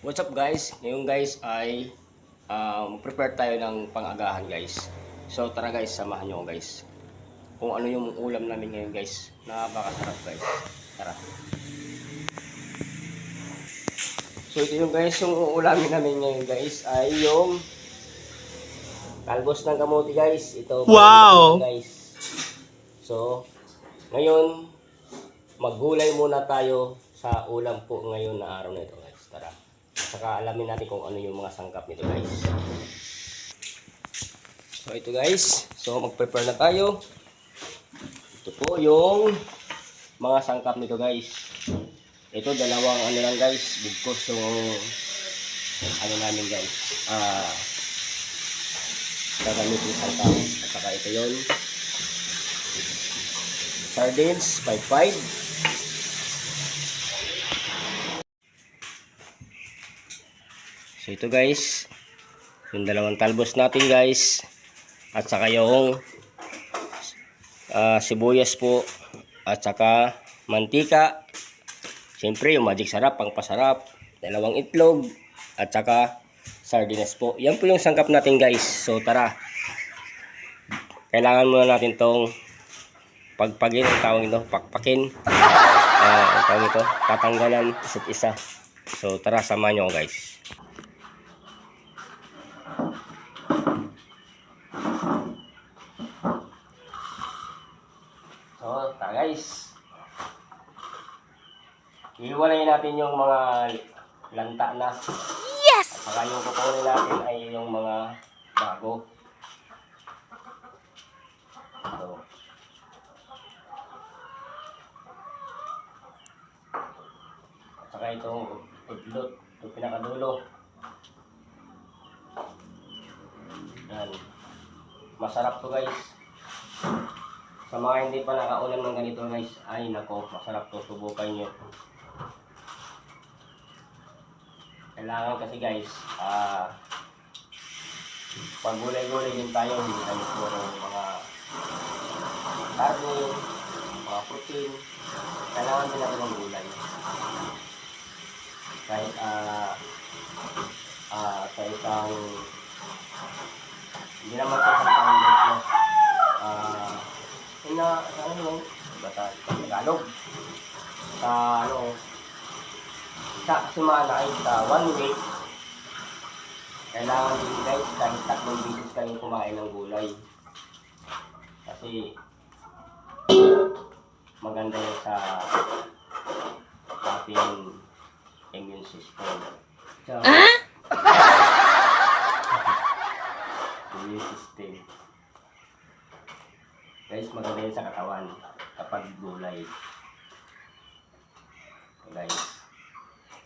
What's up guys? Ngayon guys ay prepare tayo ng pang-agahan guys. So tara guys, samahan nyo ako guys. Kung ano yung ulam namin ngayon guys. Napakasarap guys. Tara. So ito yung guys, yung uulamin namin ngayon guys ay yung talbos ng kamote guys. Ito wow! Guys. So ngayon maggulay muna tayo sa ulam po ngayon na araw na ito guys. Tara. Saka alamin natin kung ano yung mga sangkap nito guys. So ito guys, so mag-prepare na tayo. Ito po yung mga sangkap nito guys. Ito dalawang ano lang guys, bugkos yung ano namin guys. Gagamitin sangkap. At saka ito yun. Sardines, 5-5. So ito guys, yung dalawang talbos natin guys. At saka yung sibuyas po. At saka mantika. Siyempre yung magic sarap, pang pasarap. Dalawang itlog. At saka sardines po. Yan po yung sangkap natin guys. So tara. Kailangan muna natin tong pagpagin. Ang tawag ito, pakpakin. Ang tawag ito, tatanggalan isa't isa. So tara, samahan nyo guys. So tara guys. Ihiwalayin natin yung mga lanta na. Yes! At saka yung kukunin natin ay yung mga bago. So, at saka itong udlot, itong pinakadulo. Yan. Masarap to guys. Sa mga hindi pa nakaulam ng ganito guys, ay nako, masarap to, subukan nyo. Kailangan kasi guys, pag gulay-gulay din tayo, hindi tayo puro mga karne, mga protein. Kailangan din natin ng gulay. Kahit sa isang, hindi naman sa isang pangit na, ano, bata, Tagalog. Sa semana ay sa 1 week, kailangan din guys kahit 3 beses kayong kumain ng gulay. Kasi maganda yan sa ating immune system. So, immune system. Guys, maganda yan sa katawan kapag gulay. Guys.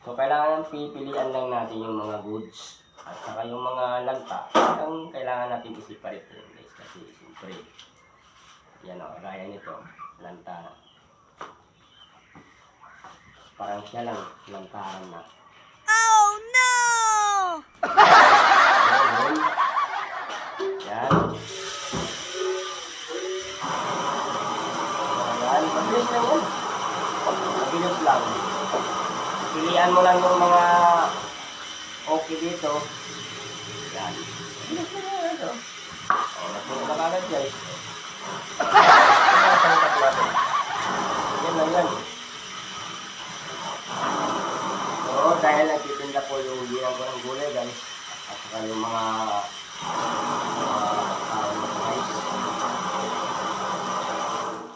So, kailangan pipilian lang natin yung mga goods at saka yung mga lanta. Ang kailangan natin i-separate yun guys. Kasi siyempre, yan o, gaya nito, lanta. Parang siya lang, lantahan na. Oh no! Yan, yan. Yan, mabilis lang yan. Mabilis lang. Pilian mo lang yung mga okay dito. Yan. Mabilis lang yan ito. O, nasunod na kagad guys. Yan lang yan. So, dahil nagtitinda po yung ginang ko ng gulay guys. At saka yung mga guys.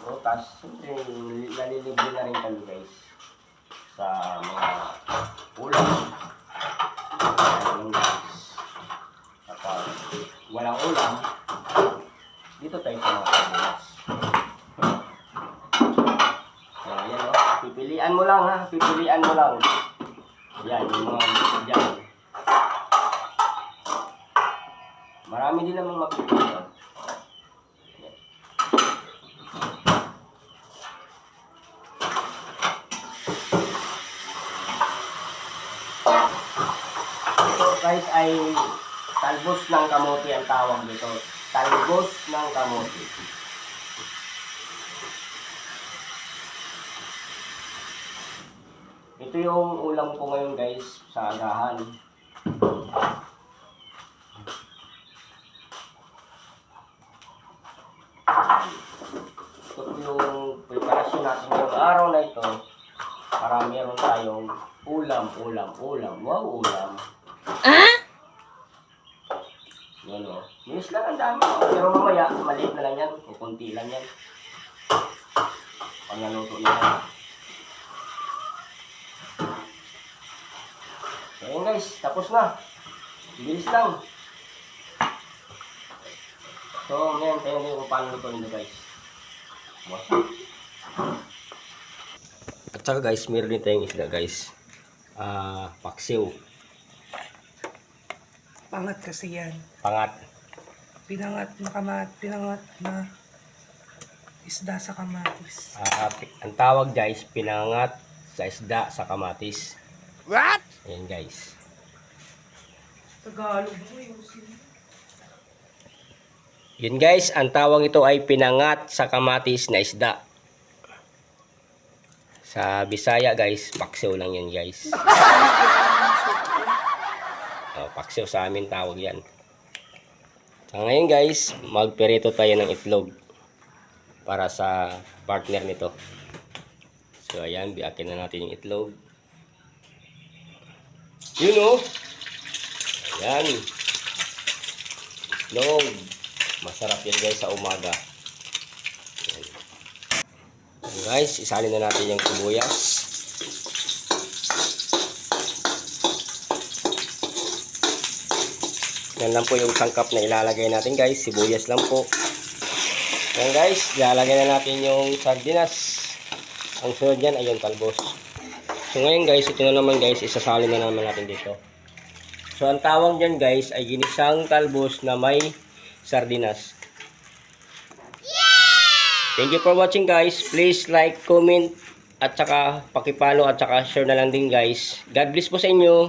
So, tas, siyempre, nalilibre na rin kami guys sa mga ulam. Ayan guys. Kapag walang ulam, dito tayo sa mga kabulas. So, ayan o. Pipilian mo lang ha. Pipilian mo lang. Yan, yung mga gusto dyan. Marami din namang mapipilian. Guys ay talbos ng kamote ang tawag dito. Talbos ng kamote. Ito yung ulam ko ngayon guys sa agahan. Ito yung preparasyon natin ngayong araw na ito para meron tayong ulam. Wow, ulam. Yan o. Minis lang ang dami. Pero mamaya, maliit na lang yan. O kunti lang yan. Pag naluto na yan. So yun guys, tapos na. Bilis lang. So ngayon, tayo ngayon kung paano luto nito guys. At saka guys, meron din tayong isda guys. Paksiw. Pangat kasi yan. Pangat. Pinangat na isda sa kamatis. Ang tawag guys, pinangat sa isda sa kamatis. What? Ayan guys. Tagalog mo yung Yun guys, ang tawag ito ay pinangat sa kamatis na isda. Sa Bisaya guys, paksiw lang yan guys. Paksiw sa amin tawag yan. So, ngayon guys, magperito tayo ng itlog para sa partner nito. So ayan, biakin na natin yung itlog. Yun o. Ayan. Itlog. Masarap yan guys sa umaga. Ayan. Ayan guys, isalin na natin yung sibuyas. Yan lang po yung sangkap na ilalagay natin guys. Sibuyas lang po. Yan guys, ilalagay na natin yung sardinas. Ang sunod yan ay yung talbos. So ngayon guys, ito na naman guys, isasalin na naman natin dito. So ang tawag dyan guys ay ginisang talbos na may sardinas. Thank you for watching guys. Please like, comment, at saka pakipollow at saka share na lang din guys. God bless po sa inyo.